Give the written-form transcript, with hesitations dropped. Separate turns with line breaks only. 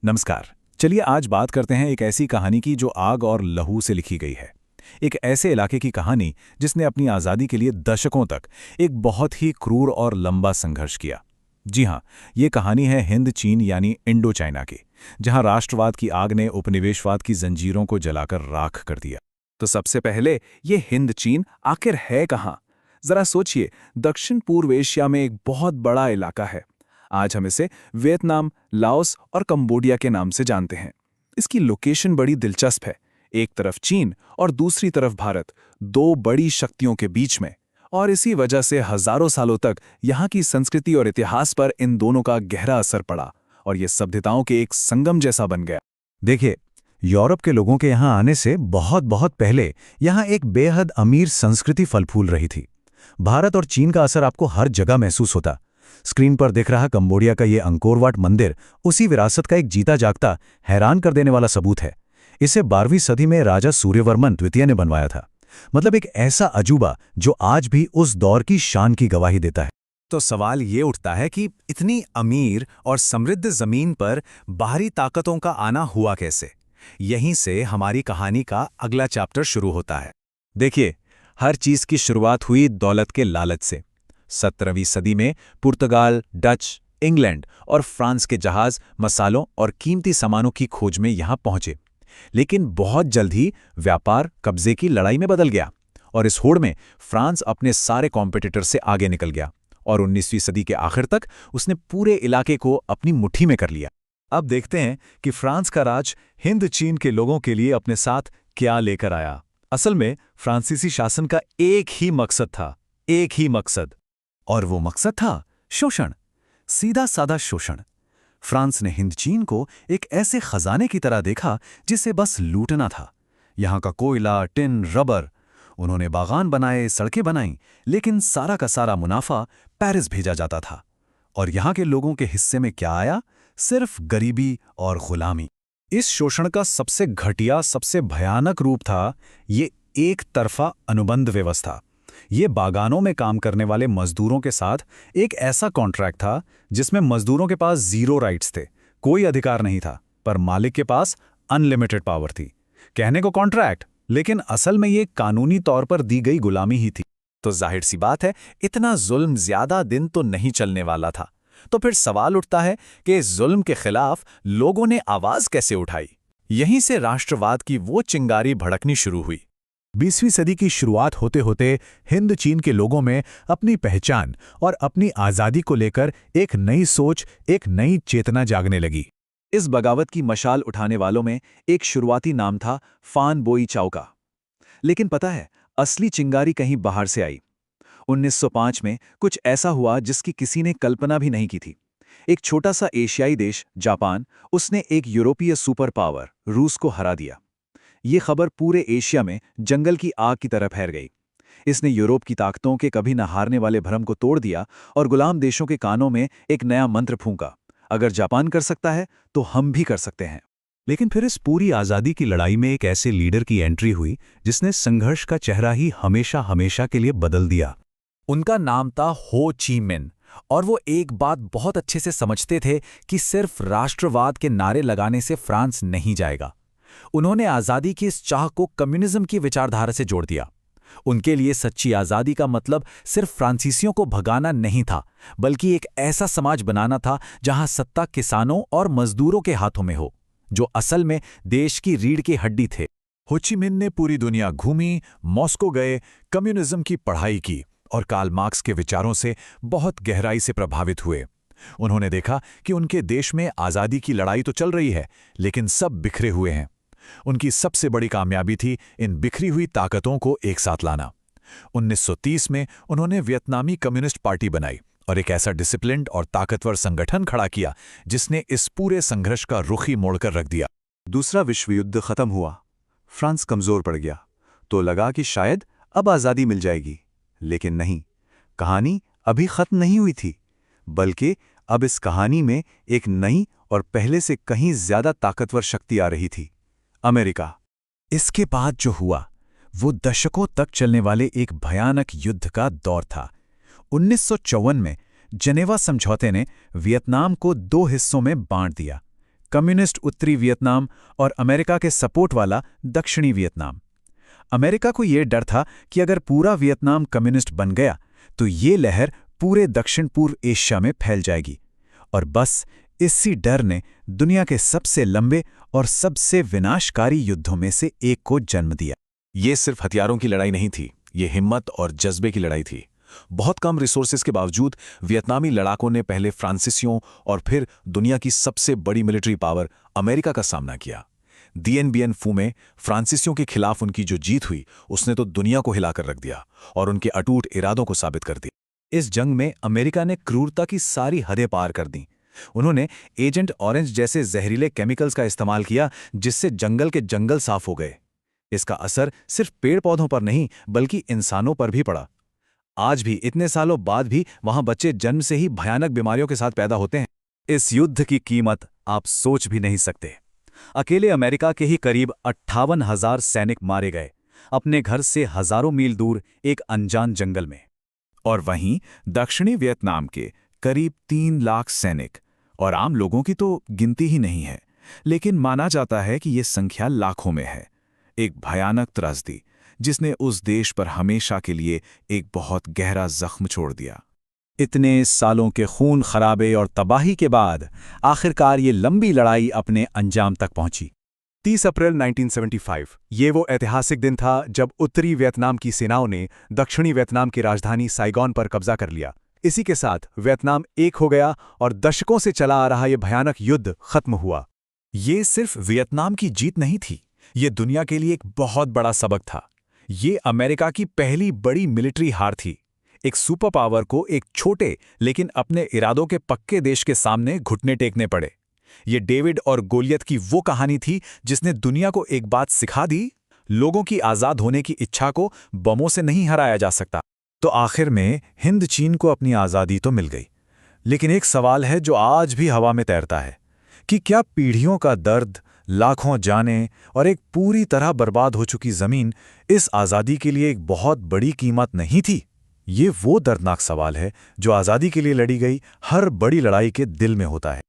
नमस्कार। चलिए आज बात करते हैं एक ऐसी कहानी की जो आग और लहू से लिखी गई है। एक ऐसे इलाके की कहानी जिसने अपनी आज़ादी के लिए दशकों तक एक बहुत ही क्रूर और लंबा संघर्ष किया। जी हाँ, ये कहानी है हिंद चीन यानी इंडो चाइना की, जहाँ राष्ट्रवाद की आग ने उपनिवेशवाद की जंजीरों को जलाकर राख कर दिया। तो सबसे पहले ये हिंद चीन आखिर है कहाँ? जरा सोचिए, दक्षिण पूर्व एशिया में एक बहुत बड़ा इलाका है। आज हम इसे वियतनाम, लाओस और कंबोडिया के नाम से जानते हैं। इसकी लोकेशन बड़ी दिलचस्प है। एक तरफ चीन और दूसरी तरफ भारत, दो बड़ी शक्तियों के बीच में। और इसी वजह से हजारों सालों तक यहाँ की संस्कृति और इतिहास पर इन दोनों का गहरा असर पड़ा और ये सभ्यताओं के एक संगम जैसा बन गया।
देखिए, यूरोप के लोगों के यहाँ आने से बहुत बहुत पहले यहाँ एक बेहद अमीर संस्कृति फल फूल रही थी। भारत और चीन का असर आपको हर जगह महसूस होता। स्क्रीन पर दिख रहा कंबोडिया का ये अंकोर वाट मंदिर उसी विरासत का एक जीता जागता, हैरान कर देने वाला सबूत है। इसे 12वीं सदी में राजा सूर्यवर्मन द्वितीय ने बनवाया था। मतलब एक ऐसा अजूबा जो आज भी उस दौर की शान की गवाही देता है।
तो सवाल ये उठता है कि इतनी अमीर और समृद्ध जमीन पर बाहरी ताकतों का आना हुआ कैसे? यहीं से हमारी कहानी का अगला चैप्टर शुरू होता है। देखिए, हर चीज की शुरुआत हुई दौलत के लालच से। 17वीं सदी में पुर्तगाल, डच, इंग्लैंड और फ्रांस के जहाज मसालों और कीमती सामानों की खोज में यहां पहुंचे। लेकिन बहुत जल्द ही व्यापार कब्जे की लड़ाई में बदल गया और इस होड़ में फ्रांस अपने सारे कॉम्पिटिटर से आगे निकल गया और 19वीं सदी के आखिर तक उसने पूरे इलाके को अपनी मुट्ठी में कर लिया।
अब देखते हैं कि फ्रांस का राज हिंद चीन के लोगों के लिए अपने साथ क्या लेकर आया। असल में फ्रांसीसी शासन का एक ही मकसद था, एक ही मकसद, और वो मकसद था शोषण। सीधा साधा शोषण। फ्रांस ने हिंद चीन को एक ऐसे खजाने की तरह देखा जिसे बस लूटना था। यहाँ का कोयला, टिन, रबर। उन्होंने बागान बनाए, सड़कें बनाईं, लेकिन सारा का सारा मुनाफा पेरिस भेजा जाता था। और यहाँ के लोगों के हिस्से में क्या आया? सिर्फ गरीबी और गुलामी। इस शोषण का सबसे घटिया, सबसे भयानक रूप था ये एक तरफा अनुबंध व्यवस्था। ये बागानों में काम करने वाले मजदूरों के साथ एक ऐसा कॉन्ट्रैक्ट था जिसमें मजदूरों के पास जीरो राइट्स थे, कोई अधिकार नहीं था, पर मालिक के पास अनलिमिटेड पावर थी। कहने को कॉन्ट्रैक्ट, लेकिन असल में ये कानूनी तौर पर दी गई गुलामी ही थी।
तो जाहिर सी बात है, इतना जुल्म ज्यादा दिन तो नहीं चलने वाला था। तो फिर सवाल उठता है कि इस जुल्म के खिलाफ लोगों ने आवाज कैसे उठाई? यहीं से राष्ट्रवाद की वो चिंगारी भड़कनी शुरू हुई।
20वीं सदी की शुरुआत होते होते हिंद चीन के लोगों में अपनी पहचान और अपनी आज़ादी को लेकर एक नई सोच, एक नई चेतना जागने लगी।
इस बगावत की मशाल उठाने वालों में एक शुरुआती नाम था फान बोई चाओ का। लेकिन पता है, असली चिंगारी कहीं बाहर से आई। 1905 में कुछ ऐसा हुआ जिसकी किसी ने कल्पना भी नहीं की थी। एक छोटा सा एशियाई देश जापान, उसने एक यूरोपीय सुपर पावर रूस को हरा दिया। ये खबर पूरे एशिया में जंगल की आग की तरह फैल गई। इसने यूरोप की ताकतों के कभी न हारने वाले भ्रम को तोड़ दिया और गुलाम देशों के कानों में एक नया मंत्र फूंका, अगर जापान कर सकता है तो हम भी कर सकते हैं।
लेकिन फिर इस पूरी आज़ादी की लड़ाई में एक ऐसे लीडर की एंट्री हुई जिसने संघर्ष का चेहरा ही हमेशा हमेशा के लिए बदल दिया।
उनका नाम था हो ची मिन और वो एक बात बहुत अच्छे से समझते थे कि सिर्फ राष्ट्रवाद के नारे लगाने से फ्रांस नहीं जाएगा। उन्होंने आज़ादी की इस चाह को कम्युनिज्म की विचारधारा से जोड़ दिया। उनके लिए सच्ची आज़ादी का मतलब सिर्फ फ्रांसीसियों को भगाना नहीं था, बल्कि एक ऐसा समाज बनाना था जहां सत्ता किसानों और मजदूरों के हाथों में हो, जो असल में देश की रीढ़ की हड्डी थे।
हो ची मिन ने पूरी दुनिया घूमी, मॉस्को गए, कम्युनिज्म की पढ़ाई की और कार्ल मार्क्स के विचारों से बहुत गहराई से प्रभावित हुए। उन्होंने देखा कि उनके देश में आज़ादी की लड़ाई तो चल रही है, लेकिन सब बिखरे हुए हैं। उनकी सबसे बड़ी कामयाबी थी इन बिखरी हुई ताकतों को एक साथ लाना। 1930 में उन्होंने वियतनामी कम्युनिस्ट पार्टी बनाई और एक ऐसा डिसिप्लिन्ड और ताकतवर संगठन खड़ा किया जिसने इस पूरे संघर्ष का रुख ही मोड़कर रख दिया। दूसरा विश्व युद्ध खत्म हुआ, फ्रांस कमजोर पड़ गया, तो लगा कि शायद अब आज़ादी मिल जाएगी। लेकिन नहीं, कहानी अभी खत्म नहीं हुई थी, बल्कि अब इस कहानी में एक नई और पहले से कहीं ज्यादा ताकतवर शक्ति आ रही थी, अमेरिका। इसके बाद जो हुआ वो दशकों तक चलने वाले एक भयानक युद्ध का दौर था। 1954 में जेनेवा समझौते ने वियतनाम को 2 हिस्सों में बांट दिया।
कम्युनिस्ट उत्तरी वियतनाम और अमेरिका के सपोर्ट वाला दक्षिणी वियतनाम। अमेरिका को ये डर था कि अगर पूरा वियतनाम कम्युनिस्ट बन गया तो ये लहर पूरे दक्षिण पूर्व एशिया में फैल जाएगी, और बस इसी डर ने दुनिया के सबसे लंबे और सबसे विनाशकारी युद्धों में से एक को जन्म दिया।
ये सिर्फ हथियारों की लड़ाई नहीं थी, ये हिम्मत और जज्बे की लड़ाई थी। बहुत कम रिसोर्सेज के बावजूद वियतनामी लड़ाकों ने पहले फ्रांसीसियों और फिर दुनिया की सबसे बड़ी मिलिट्री पावर अमेरिका का सामना किया। दीएन बियन फू में फ्रांसीसियों के खिलाफ उनकी जो जीत हुई उसने तो दुनिया को हिलाकर रख दिया और उनके अटूट इरादों को साबित कर दिया। इस जंग में अमेरिका ने क्रूरता की सारी हदें पार कर दी। उन्होंने एजेंट ऑरेंज जैसे जहरीले केमिकल्स का इस्तेमाल किया, जिससे जंगल के जंगल साफ हो गए। इसका असर सिर्फ पेड़ पौधों पर नहीं बल्कि इंसानों पर भी पड़ा। आज भी इतने सालों बाद भी वहां बच्चे जन्म से ही भयानक बीमारियों के साथ पैदा होते हैं। इस युद्ध की कीमत आप सोच भी नहीं सकते। अकेले अमेरिका के ही करीब 58,000 सैनिक मारे गए, अपने घर से हजारों मील दूर एक अनजान जंगल में।
और वहीं दक्षिणी वियतनाम के करीब 3 लाख सैनिक, और आम लोगों की तो गिनती ही नहीं है, लेकिन माना जाता है कि ये संख्या लाखों में है। एक भयानक त्रासदी जिसने उस देश पर हमेशा के लिए एक बहुत गहरा जख्म छोड़ दिया। इतने सालों के खून खराबे और तबाही के बाद आखिरकार ये लंबी लड़ाई अपने अंजाम तक पहुंची।
30 अप्रैल 1975 ये वो ऐतिहासिक दिन था जब उत्तरी वियतनाम की सेनाओं ने दक्षिणी वियतनाम की राजधानी साइगॉन पर कब्जा कर लिया। इसी के साथ वियतनाम एक हो गया और दशकों से चला आ रहा ये भयानक युद्ध खत्म हुआ।
ये सिर्फ वियतनाम की जीत नहीं थी, ये दुनिया के लिए एक बहुत बड़ा सबक था। ये अमेरिका की पहली बड़ी मिलिट्री हार थी। एक सुपर पावर को एक छोटे लेकिन अपने इरादों के पक्के देश के सामने घुटने टेकने पड़े। ये डेविड और गोलियत की वो कहानी थी जिसने दुनिया को एक बात सिखा दी, लोगों की आज़ाद होने की इच्छा को बमों से नहीं हराया जा सकता। तो आखिर में हिंद चीन को अपनी आज़ादी तो मिल गई, लेकिन एक सवाल है जो आज भी हवा में तैरता है कि क्या पीढ़ियों का दर्द, लाखों जानें और एक पूरी तरह बर्बाद हो चुकी ज़मीन इस आज़ादी के लिए एक बहुत बड़ी कीमत नहीं थी? ये वो दर्दनाक सवाल है जो आज़ादी के लिए लड़ी गई हर बड़ी लड़ाई के दिल में होता है।